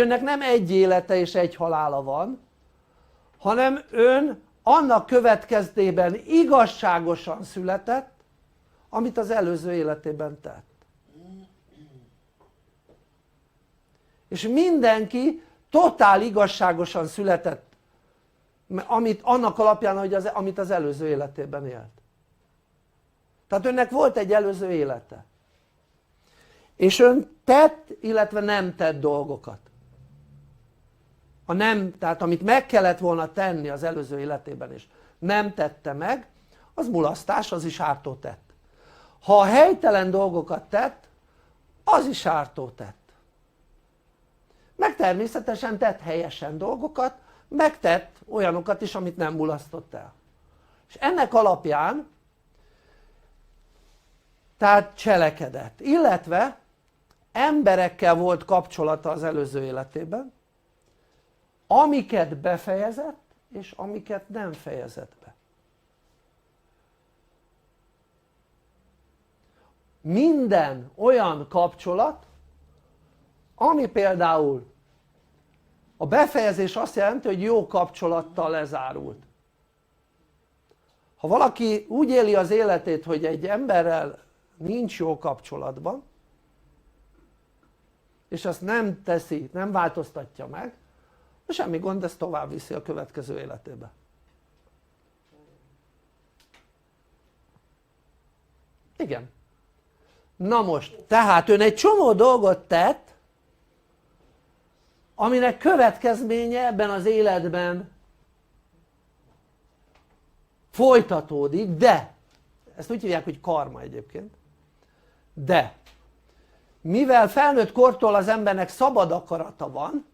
önnek nem egy élete és egy halála van, hanem ön annak következtében igazságosan született, amit az előző életében tett. És mindenki totál igazságosan született, annak alapján, hogy amit az előző életében élt. Tehát önnek volt egy előző élete. És ön tett, illetve nem tett dolgokat. A nem, tehát amit meg kellett volna tenni az előző életében is, nem tette meg, az mulasztás, az is ártó tett. Ha helytelen dolgokat tett, az is ártó tett. Meg természetesen tett helyesen dolgokat, meg tett olyanokat is, amit nem mulasztott el. És ennek alapján tehát cselekedett, illetve emberekkel volt kapcsolata az előző életében, amiket befejezett és amiket nem fejezett be. Minden olyan kapcsolat, ami például a befejezés azt jelenti, hogy jó kapcsolattal lezárult. Ha valaki úgy éli az életét, hogy egy emberrel nincs jó kapcsolatban, és azt nem teszi, nem változtatja meg, semmi gond, ezt tovább viszi a következő életébe. Igen. Na most, tehát ön egy csomó dolgot tett, aminek következménye ebben az életben folytatódik, de, ezt úgy hívják, hogy karma egyébként, de mivel felnőtt kortól az embernek szabad akarata van,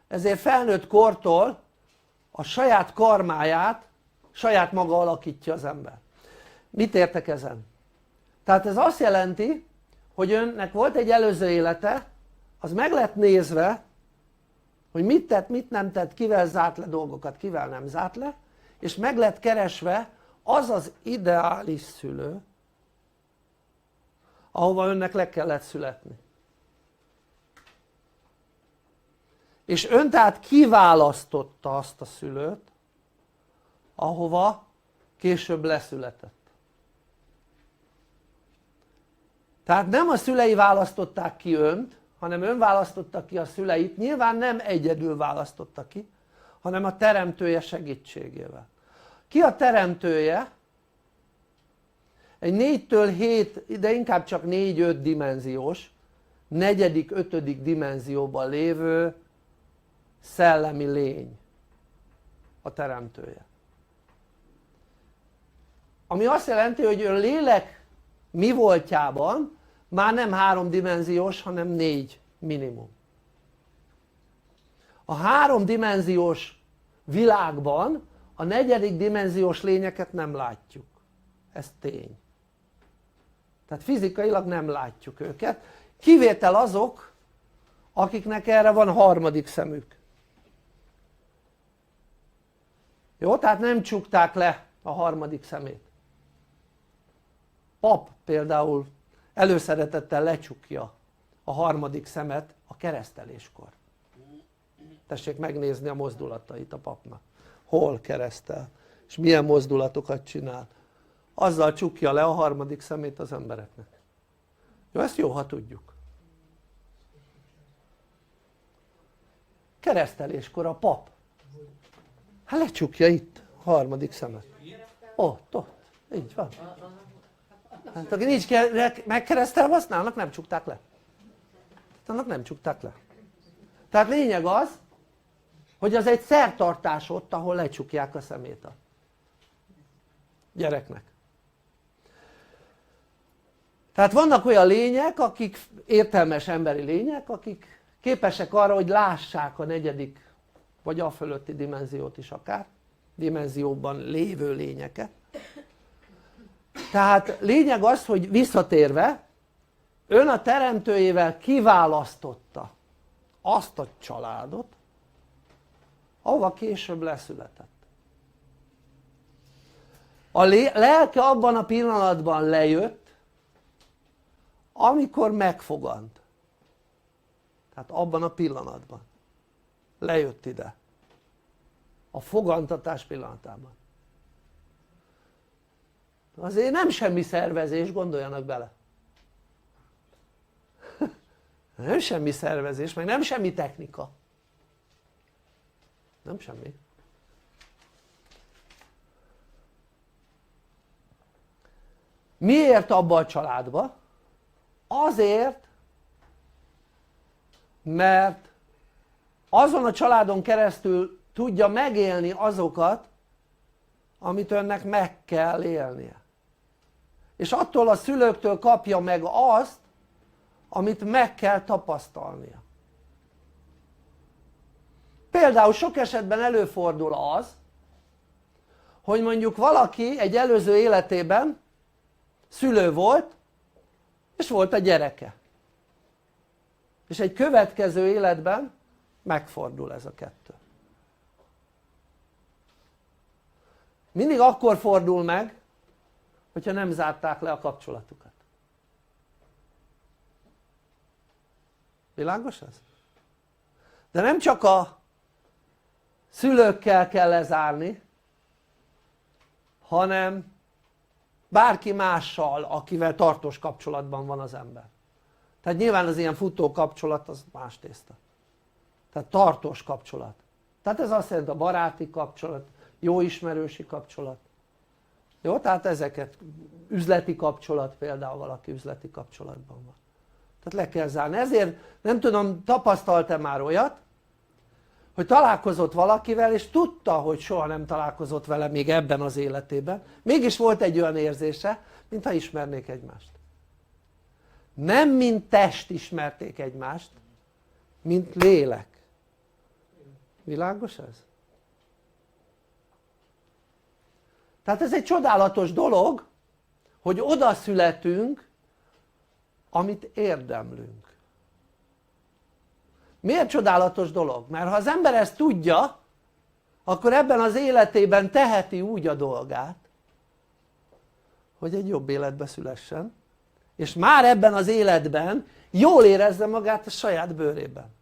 ezért felnőtt kortól a saját karmáját saját maga alakítja az ember. Mit értek ezen? Tehát ez azt jelenti, hogy önnek volt egy előző élete, az meg lett nézve, hogy mit tett, mit nem tett, kivel zárt le dolgokat, kivel nem zárt le, és meg lett keresve az az ideális szülő, ahova önnek le kellett születni. És ön tehát kiválasztotta azt a szülőt, ahova később leszületett. Tehát nem a szülei választották ki önt, hanem ön választotta ki a szüleit, nyilván nem egyedül választotta ki, hanem a teremtője segítségével. Ki a teremtője? Egy 4-től 7, de inkább csak 4-5 dimenziós, 4., 5. dimenzióban lévő szellemi lény a teremtője. Ami azt jelenti, hogy ön lélek mi voltjában már nem 3-dimenziós, hanem 4 minimum. A 3-dimenziós világban a 4. dimenziós lényeket nem látjuk. Ez tény. Tehát fizikailag nem látjuk őket. Kivétel azok, akiknek erre van 3. szemük. Jó? Tehát nem csukták le a 3. szemét. Pap például előszeretettel lecsukja a 3. szemet a kereszteléskor. Tessék megnézni a mozdulatait a papnak. Hol keresztel, és milyen mozdulatokat csinál. Azzal csukja le a 3. szemét az embereknek. Jó, ezt jó, ha tudjuk. Kereszteléskor a pap, hát lecsukja itt a 3. szemet. Ott, így van. Hát aki nincs megkeresztelve, azt annak nem csukták le. Annak nem csukták le. Tehát lényeg az, hogy az egy szertartás ott, ahol lecsukják a szemét a gyereknek. Tehát vannak olyan lények, akik értelmes emberi lények, akik képesek arra, hogy lássák a 4. vagy a fölötti dimenziót is akár, dimenzióban lévő lényeket. Tehát lényeg az, hogy visszatérve, ön a teremtőjével kiválasztotta azt a családot, ahova később leszületett. A lelke abban a pillanatban lejött, amikor megfogant. Tehát abban a pillanatban. lejött ide a fogantatás pillanatában. Azért nem semmi szervezés, gondoljanak bele. Nem semmi szervezés, meg nem semmi technika. Nem semmi. Miért abba a családba? Azért, mert azon a családon keresztül tudja megélni azokat, amit önnek meg kell élnie. És attól a szülőktől kapja meg azt, amit meg kell tapasztalnia. Például sok esetben előfordul az, hogy mondjuk valaki egy előző életében szülő volt, és volt a gyereke. És egy következő életben megfordul ez a kettő. Mindig akkor fordul meg, hogyha nem zárták le a kapcsolatukat. Világos ez? De nem csak a szülőkkel kell lezárni, hanem bárki mással, akivel tartós kapcsolatban van az ember. Tehát nyilván az ilyen futó kapcsolat az más tészta. Tehát tartós kapcsolat. Tehát ez azt jelenti a baráti kapcsolat, jó ismerősi kapcsolat. Jó? Tehát ezeket, üzleti kapcsolat, például valaki üzleti kapcsolatban van. Tehát le kell zárni. Ezért nem tudom, tapasztalt-e már olyat, hogy találkozott valakivel és tudta, hogy soha nem találkozott vele még ebben az életében, mégis volt egy olyan érzése, mintha ismernék egymást. Nem mint test ismerték egymást, mint lélek. Világos ez? Tehát ez egy csodálatos dolog, hogy oda születünk, amit érdemlünk. Miért csodálatos dolog? Mert ha az ember ezt tudja, akkor ebben az életében teheti úgy a dolgát, hogy egy jobb életbe szülessen, és már ebben az életben jól érezze magát a saját bőrében.